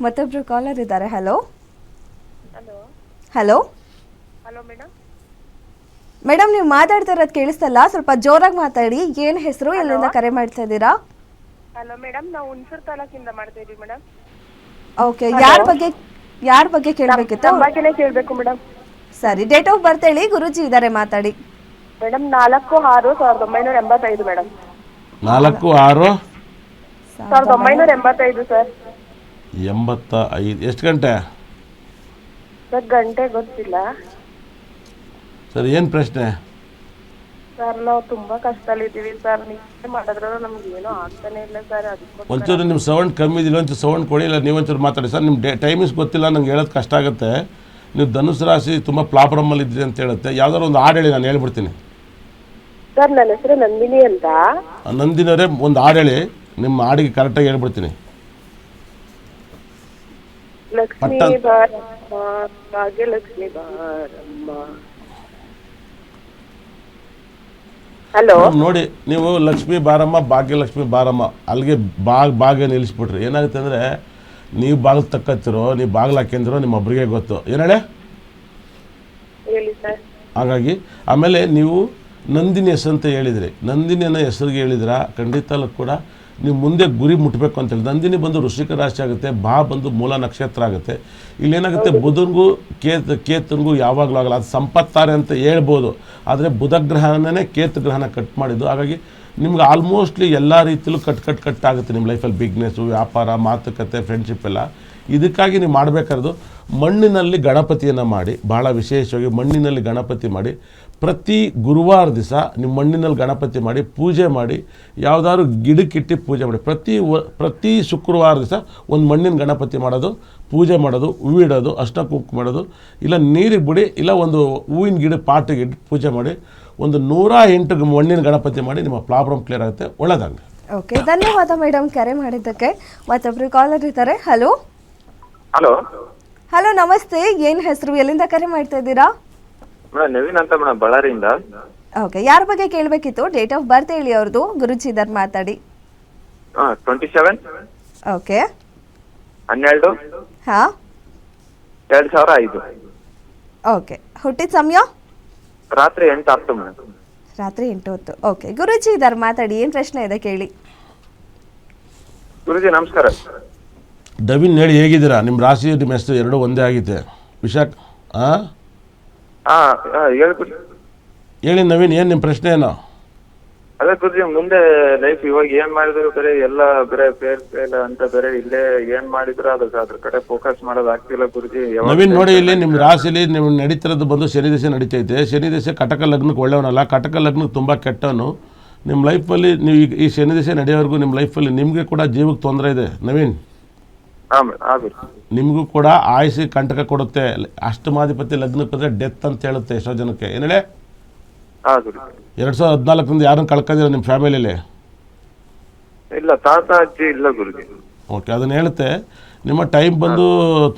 ಮತ್ತೊಬ್ರು ಕಾಲರ್ ಇದ್ದಾರೆ. Hello hello hello hello madam. Madam, ನೀವು ಮಾತಾಡ್ತಾ ಇರೋದು ಕೇಳಿಸ್ತಲ್ಲ, ಸ್ವಲ್ಪ ಜೋರಾಗಿ ಮಾತಾಡಿ. ಏನು ಹೆಸರು, ಎಲ್ಲಿಂದ ಕರೆ ಮಾಡ್ತಾ ಇದ್ದೀರಾ? ಹಲೋ ಮೇಡಮ್, ನಾವು ಹುಣಸೂರು ತಾಲೂಕಿಂದ ಮಾಡ್ತಾ ಇದೀವಿ ಮೇಡಮ್. ಓಕೆ, ಯಾರ ಬಗ್ಗೆ ಕೇಳಬೇಕಿತ್ತು? ನಮ್ಮ ಬಗ್ಗೆನೇ ಕೇಳಬೇಕು ಮೇಡಮ್. ಸರಿ, ಡೇಟ್ ಆಫ್ ಬರ್ತ್ ಹೇಳಿ, ಗುರುಜಿ ಇದ್ದಾರೆ, ಮಾತಾಡಿ. Madam 4/6/1985 madam. 4/6/1985 ಸರ್. 85. ಎಷ್ಟು ಗಂಟೆ ಸರ್ ಗಂಟೆ ಗೊತ್ತಿಲ್ಲ ಸರ್. ಏನು ಪ್ರಶ್ನೆ ಸರ್? ನಾವು ತುಂಬಾ ಕಷ್ಟದಲ್ಲಿದ್ದೀವಿ ಸರ್. ನಿದ್ದೆ ಮಾಡಿದ್ರು ನಮ್ಗೆ ಏನೋ ಆಗ್ತಾನೆ ಇಲ್ಲ ಸರ್. ಅದಕ್ಕೆ ಒಂಚೂರು ನಿಮ್ಮ ಸೌಂಡ್ ಕಮ್ಮಿ ಇದಿಲ್ಲ, ಒಂಚೂರು ಸೌಂಡ್ ಕೊಡಿ, ಇಲ್ಲ ನೀವೊಂಚೂರು ಮಾತಾಡಿ ಸರ್. ನಿಮ್ಮ ಟೈಮಿಂಗ್ಸ್ ಗೊತ್ತಿಲ್ಲ, ನಂಗೆ ಹೇಳೋದು ಕಷ್ಟ ಆಗುತ್ತೆ. ನೀವು ಧನುಸು ರಾಶಿ ತುಂಬ ಪ್ಲಾಬ್ರಮಲ್ಲಿ ಇದ್ದೀರಿ ಅಂತ ಹೇಳುತ್ತೆ. ಯಾವ್ದಾದ್ರು ಒಂದು ಹಾಡು ಹೇಳಿ, ನಾನು ಹೇಳ್ಬಿಡ್ತೀನಿ. ಸರ್ ನನ್ನ ಹೆಸರು ನಂದಿನಿ ಅಂತ. ನಂದಿನವರೇ, ಒಂದು ಹಾಡು ಹೇಳಿ, ನಿಮ್ಮ ಹಾಡಿಗೆ ಕರೆಕ್ಟಾಗಿ ಹೇಳ್ಬಿಡ್ತೀನಿ. ಲಕ್ಷ್ಮೀ ಬಾರಮ್ಮ, ಭಾಗ್ಯಲಕ್ಷ್ಮಿ ಬಾರಮ್ಮ. ಹಲೋ ನೋಡಿ, ನೀವು ಲಕ್ಷ್ಮೀ ಬಾರಮ್ಮ, ಭಾಗ್ಯಲಕ್ಷ್ಮಿ ಬಾರಮ್ಮ, ಅಲ್ಲಿಗೆ ಭಾಗ್ಯ ನಿಲ್ಲಿಸ್ಬಿಟ್ರಿ. ಏನಾಗುತ್ತೆ ಅಂದರೆ, ನೀವು ಬಾಗಿಲು ತಕ್ಕತ್ತಿರೋ, ನೀವು ಬಾಗಿಲು ಹಾಕಿಂದಿರೋ ನಿಮ್ಮ ಒಬ್ರಿಗೆ ಗೊತ್ತು. ಏನು ಹೇಳಿ ಸರ್. ಹಾಗಾಗಿ ಆಮೇಲೆ ನೀವು ನಂದಿನಿ ಹೆಸರು ಅಂತ ಹೇಳಿದ್ರಿ. ನಂದಿನಿಯನ್ನು ಹೆಸರಿಗೆ ಹೇಳಿದ್ರ ಖಂಡಿತಲ್ಲೂ ಕೂಡ ನೀವು ಮುಂದೆ ಗುರಿ ಮುಟ್ಟಬೇಕು ಅಂತೇಳಿ. ನಂದಿನಿ ಬಂದು ವೃಶ್ಚಿಕ ರಾಶಿ ಆಗುತ್ತೆ, ಬಂದು ಮೂಲ ನಕ್ಷತ್ರ ಆಗುತ್ತೆ. ಇಲ್ಲೇನಾಗುತ್ತೆ, ಬುಧನಿಗೂ ಕೇತನಿಗೂ ಯಾವಾಗಲೂ ಆಗಲ್ಲ. ಅದು ಸಂಪತ್ತಾರೆ ಅಂತ ಹೇಳ್ಬೋದು, ಆದರೆ ಬುಧ ಗ್ರಹನೇ ಕೇತು ಗ್ರಹನ ಕಟ್ ಮಾಡಿದ್ದು. ಹಾಗಾಗಿ ನಿಮ್ಗೆ ಆಲ್ಮೋಸ್ಟ್ಲಿ ಎಲ್ಲ ರೀತಿಯಲ್ಲೂ ಕಟ್ ಆಗುತ್ತೆ ನಿಮ್ಮ ಲೈಫಲ್ಲಿ. ಬಿಗ್ನೆಸ್ಸು, ವ್ಯಾಪಾರ, ಮಾತುಕತೆ, ಫ್ರೆಂಡ್ಶಿಪ್ ಎಲ್ಲ. ಇದಕ್ಕಾಗಿ ನೀವು ಮಾಡಬೇಕಾದ್ರು ಮಣ್ಣಿನಲ್ಲಿ ಗಣಪತಿಯನ್ನು ಮಾಡಿ, ಭಾಳ ವಿಶೇಷವಾಗಿ ಮಣ್ಣಿನಲ್ಲಿ ಗಣಪತಿ ಮಾಡಿ. ಪ್ರತಿ ಗುರುವಾರ ದಿವಸ ನಿಮ್ಮ ಮಣ್ಣಿನಲ್ಲಿ ಗಣಪತಿ ಮಾಡಿ ಪೂಜೆ ಮಾಡಿ, ಯಾವುದಾದ್ರು ಗಿಡಕ್ಕಿಟ್ಟು ಪೂಜೆ ಮಾಡಿ. ಪ್ರತಿ ಶುಕ್ರವಾರ ದಿವಸ ಒಂದು ಮಣ್ಣಿನ ಗಣಪತಿ ಮಾಡೋದು, ಪೂಜೆ ಮಾಡೋದು, ಹೂವಿಡೋದು, ಅರ್ಶಿನ ಕುಂಕುಮ ಮಾಡೋದು, ಇಲ್ಲ ನೀರಿಗೆ ಬಿಡಿ, ಇಲ್ಲ ಒಂದು ಹೂವಿನ ಗಿಡ ಪಾಟಿಗೆ ಇಟ್ಟು ಪೂಜೆ ಮಾಡಿ. ಒಂದು 108 ಮಣ್ಣಿನ ಗಣಪತಿ ಮಾಡಿ, ನಿಮ್ಮ ಪ್ರಾಬ್ಲಮ್ ಕ್ಲಿಯರ್ ಆಗುತ್ತೆ. ಒಳ್ಳೆದಾಗಲಿ. ಓಕೆ, ಧನ್ಯವಾದ ಮೇಡಮ್ ಕರೆ ಮಾಡಿದ್ದಕ್ಕೆ. ಮತ್ತೊಬ್ರು ಕಾಲರ್ ಇದ್ದಾರೆ. ಹಲೋ ಹಲೋ ಹಲೋ ನಮಸ್ತೆ, ಏನು ಹೆಸರು, ಎಲ್ಲಿಂದ ಕರೆ ಮಾಡ್ತಾ ಇದ್ದೀರಾ? ಮೇಡಮ್ ನವೀನ್ ಅಂತ ಮೇಡಮ್, ಬಳ್ಳಾರಿಯಿಂದ. ಓಕೆ, ಯಾರ ಬಗ್ಗೆ ಕೇಳಬೇಕಿತ್ತು? ಡೇಟ್ ಆಫ್ ಬರ್ತ್ ಹೇಳಿ ಅವ್ರದ್ದು, ಗುರುಜಿ ಇದ್ದಾರೆ, ಮಾತಾಡಿ. 27 ಓಕೆ 12 ಹಾಂ 2005 ಓಕೆ. ಹುಟ್ಟಿದ ಸಮಯ? ರಾತ್ರಿ 8:10 ಮೇಡಮ್. ರಾತ್ರಿ 8:10. ಓಕೆ, ಗುರುಜಿ ಇದ್ದಾರೆ, ಮಾತಾಡಿ. ಏನು ಪ್ರಶ್ನೆ ಇದೆ ಕೇಳಿ. ಗುರುಜಿ ನಮಸ್ಕಾರ. ಡವಿನ್ ಹೇಳಿ, ಹೇಗಿದ್ದೀರಾ? ನಿಮ್ಮ ರಾಶಿ ನಿಮ್ಮ ಹೆಸರು ಎರಡೂ ಒಂದೇ ಆಗಿದೆ. ವಿಶಾಖ ಹೇಳ್ಬಿಡಿ. ಹೇಳಿ ನವೀನ್, ಏನು ನಿಮ್ಮ ಪ್ರಶ್ನೆ ಏನು? ಅದೇ ಗುರುಜಿ, ಮುಂದೆ ಲೈಫ್ ಇವಾಗ ಏನ್ ಮಾಡಿದ್ರು ಬೇರೆ ಎಲ್ಲ ಬೇರೆ ಫೇಲ್ ಅಂತ ಬೇರೆ, ಇಲ್ಲೇ ಏನ್ ಮಾಡಿದ್ರು ಅದ್ರ ಕಡೆ ಫೋಕಸ್ ಮಾಡೋದು ಆಗ್ತಿಲ್ಲ ಗುರುಜಿ. ನವೀನ್ ನೋಡಿ, ಇಲ್ಲಿ ನಿಮ್ಮ ರಾಶಿಲಿ ನೀವು ನಡೀತಿರೋದು ಬಂದು ಶನಿ ದಶೆ ನಡೀತೈತೆ. ಶನಿ ದಶೆ ಕಟಕ ಲಗ್ನಕ್ಕೆ ಒಳ್ಳೆಯವನಲ್ಲ, ಕಟಕ ಲಗ್ನಕ್ಕೆ ತುಂಬ ಕೆಟ್ಟವನು. ನಿಮ್ಮ ಲೈಫಲ್ಲಿ ನೀವು ಈ ಶನಿ ದಶೆ ನಡೆಯೋವರೆಗೂ ನಿಮ್ಮ ಲೈಫಲ್ಲಿ ನಿಮಗೆ ಕೂಡ ಜೀವಕ್ಕೆ ತೊಂದರೆ ಇದೆ ನವೀನ್. ನಿಮಗೂ ಕೂಡ ಆಯುಷಿ ಕಂಟಕ ಕೊಡುತ್ತೆ. ಅಷ್ಟಮಾಧಿಪತಿ ಲಗ್ನಕ್ಕೆ ಬಂದರೆ ಡೆತ್ ಅಂತ ಹೇಳುತ್ತೆ ಎಷ್ಟೋ ಜನಕ್ಕೆ. ಏನು ಹೇಳಿ, 2014 ಯಾರನ್ನು ಕಳ್ಕೊಂಡಿರೋ ನಿಮ್ಮ ಫ್ಯಾಮಿಲಿಯಲ್ಲಿ? ಇಲ್ಲ, ತಾತ ಅಜ್ಜಿ ಇಲ್ಲ ಗುರುಜಿ. ಓಕೆ, ಅದನ್ನು ಹೇಳುತ್ತೆ. ನಿಮ್ಮ ಟೈಮ್ ಬಂದು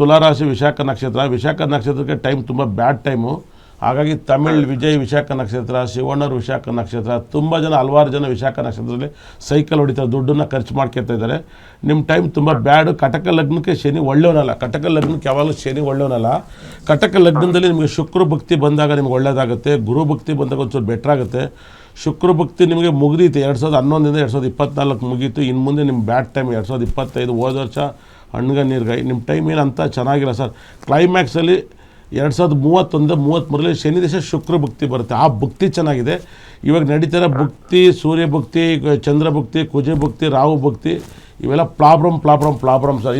ತುಲಾರಾಶಿ ವಿಶಾಖ ನಕ್ಷತ್ರ. ವಿಶಾಖ ನಕ್ಷತ್ರಕ್ಕೆ ಟೈಮ್ ತುಂಬ ಬ್ಯಾಡ್ ಟೈಮು. ಹಾಗಾಗಿ ತಮಿಳ್ ವಿಜಯ್ ವಿಶಾಖ ನಕ್ಷತ್ರ, ಶಿವಣ್ಣರು ವಿಶಾಖ ನಕ್ಷತ್ರ, ತುಂಬ ಜನ, ಹಲವಾರು ಜನ ವಿಶಾಖ ನಕ್ಷತ್ರದಲ್ಲಿ ಸೈಕಲ್ ಹೊಡಿತಾರೆ, ದುಡ್ಡನ್ನು ಖರ್ಚು ಮಾಡ್ಕೊತಾ ಇದ್ದಾರೆ. ನಿಮ್ಮ ಟೈಮ್ ತುಂಬ ಬ್ಯಾಡು. ಕಟಕ ಲಗ್ನಕ್ಕೆ ಶನಿ ಒಳ್ಳೆಯವನಲ್ಲ. ಕಟಕ ಲಗ್ನಕ್ಕೆ ಯಾವಾಗಲೂ ಶನಿ ಒಳ್ಳೆಯವನಲ್ಲ. ಕಟಕ ಲಗ್ನದಲ್ಲಿ ನಿಮಗೆ ಶುಕ್ರ ಭಕ್ತಿ ಬಂದಾಗ ನಿಮ್ಗೆ ಒಳ್ಳೆಯದಾಗುತ್ತೆ. ಗುರು ಭಕ್ತಿ ಬಂದಾಗ ಒಂಚೂರು ಬೆಟ್ರ್ ಆಗುತ್ತೆ. ಶುಕ್ರ ಭಕ್ತಿ ನಿಮಗೆ ಮುಗಿದೀತು 2011 2024 ಮುಗೀತು. ಇನ್ನು ಮುಂದೆ ನಿಮ್ಮ ಬ್ಯಾಡ್ ಟೈಮ್ 2025. ಹೋದ ವರ್ಷ ಹಣ್ಗ ನೀರ್ಗಾಯಿ. ನಿಮ್ಮ ಟೈಮ್ ಏನಂತ ಚೆನ್ನಾಗಿಲ್ಲ ಸರ್. ಕ್ಲೈಮ್ಯಾಕ್ಸಲ್ಲಿ 2031-33 ಶನಿ ದಶೆ ಶುಕ್ರ ಭಕ್ತಿ ಬರುತ್ತೆ. ಆ ಭಕ್ತಿ ಚೆನ್ನಾಗಿದೆ. ಇವಾಗ ನಡೀತಿರೋ ಭಕ್ತಿ, ಸೂರ್ಯ ಭಕ್ತಿ, ಚಂದ್ರ ಭಕ್ತಿ, ಕುಜ ಭಕ್ತಿ, ರಾಹು ಭಕ್ತಿ, ಇವೆಲ್ಲ ಪ್ರಾಬ್ಲಮ್ ಸರ್.